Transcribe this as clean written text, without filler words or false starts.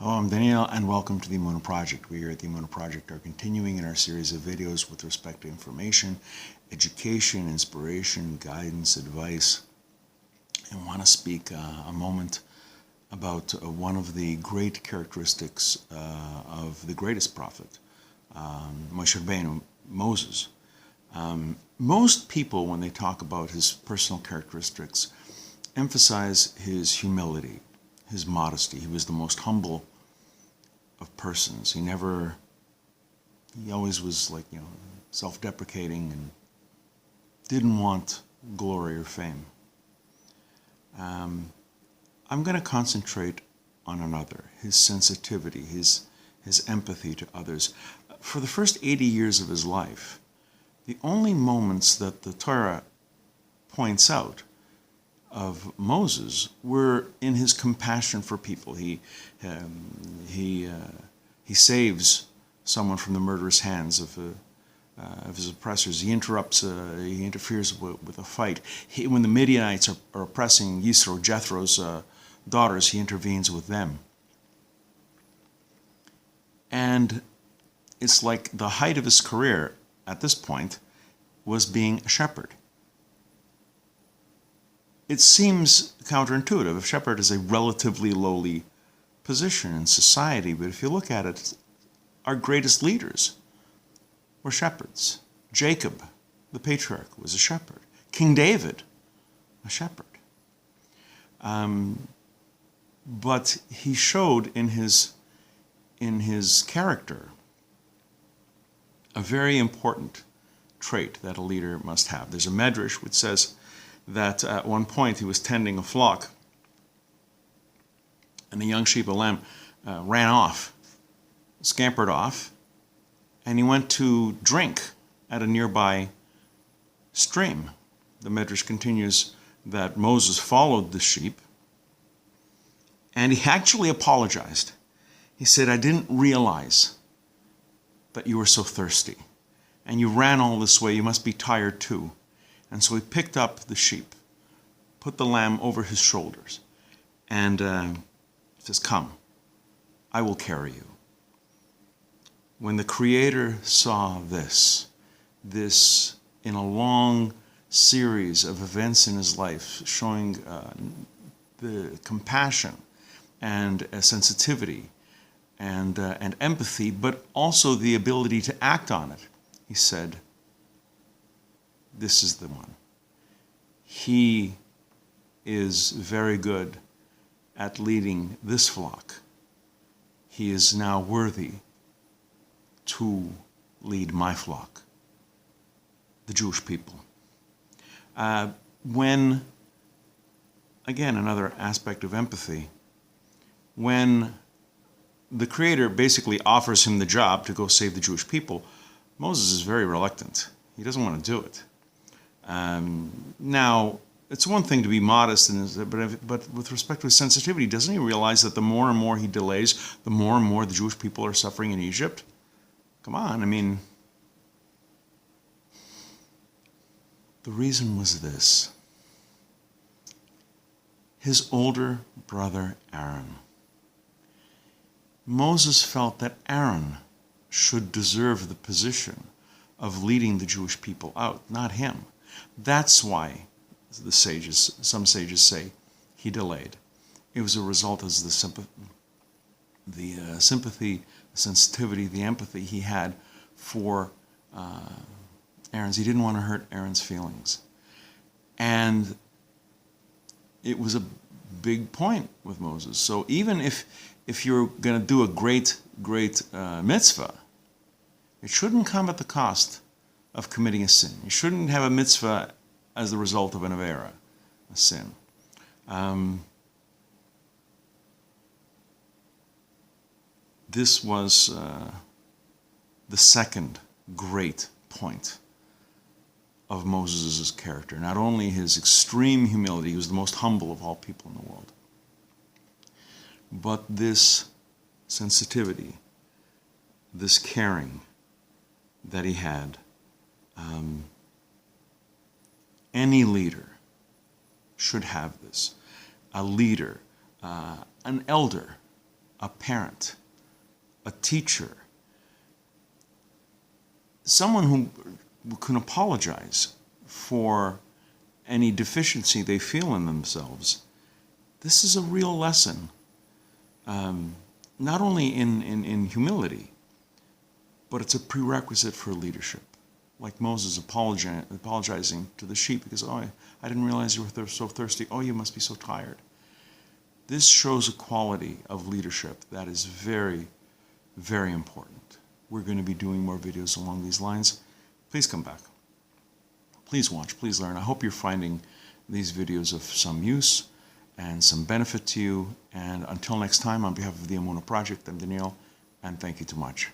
Hello, I'm Daniel, and welcome to the Emunah Project. We here at the Emunah Project are continuing in our series of videos with respect to information, education, inspiration, guidance, advice. I want to speak a moment about one of the great characteristics of the greatest prophet, Moshe Rabbeinu, Moses. Most people, when they talk about his personal characteristics, emphasize his humility, his modesty. He was the most humble of persons. He always was self-deprecating and didn't want glory or fame. I'm going to concentrate on another, his sensitivity, his empathy to others. For the first 80 years of his life, the only moments that the Torah points out of Moses were in his compassion for people. He saves someone from the murderous hands of his oppressors. He interferes with a fight. When the Midianites are oppressing Yisro, Jethro's daughters, he intervenes with them. And it's like the height of his career at this point was being a shepherd. It seems counterintuitive. A shepherd is a relatively lowly position in society, but if you look at it, our greatest leaders were shepherds. Jacob, the patriarch, was a shepherd. King David, a shepherd. But he showed in his character a very important trait that a leader must have. There's a medrash which says that at one point he was tending a flock, and the young sheep, a lamb, ran off, scampered off, and he went to drink at a nearby stream. The Medrash continues that Moses followed the sheep, and he actually apologized. He said, "I didn't realize that you were so thirsty, and you ran all this way. You must be tired too." And so he picked up the sheep, put the lamb over his shoulders, and says, "Come, I will carry you." When the Creator saw this in a long series of events in his life, showing the compassion and sensitivity and empathy, but also the ability to act on it, he said, "This is the one. He is very good at leading this flock. He is now worthy to lead my flock," the Jewish people. When, again, another aspect of empathy, when the Creator basically offers him the job to go save the Jewish people, Moses is very reluctant. He doesn't want to do it. Now, it's one thing to be modest, but with respect to his sensitivity, doesn't he realize that the more and more he delays, the more and more the Jewish people are suffering in Egypt? Come on, the reason was this. His older brother Aaron. Moses felt that Aaron should deserve the position of leading the Jewish people out, not him. That's why some sages say he delayed. It was a result of the sympathy, the sensitivity, the empathy he had for Aaron's. He didn't want to hurt Aaron's feelings. And it was a big point with Moses. So even if you're going to do a great mitzvah, it shouldn't come at the cost of committing a sin. You shouldn't have a mitzvah as the result of an avera, a sin. This was the second great point of Moses' character. Not only his extreme humility, he was the most humble of all people in the world, but this sensitivity, this caring that he had. Any leader should have this. A leader, an elder, a parent, a teacher, someone who can apologize for any deficiency they feel in themselves. This is a real lesson, not only in humility, but it's a prerequisite for leadership. Like Moses apologizing to the sheep because, oh, I didn't realize you were so thirsty. Oh, you must be so tired. This shows a quality of leadership that is very, very important. We're going to be doing more videos along these lines. Please come back. Please watch, please learn. I hope you're finding these videos of some use and some benefit to you. And until next time, on behalf of the Emunah Project, I'm Daniel, and thank you too much.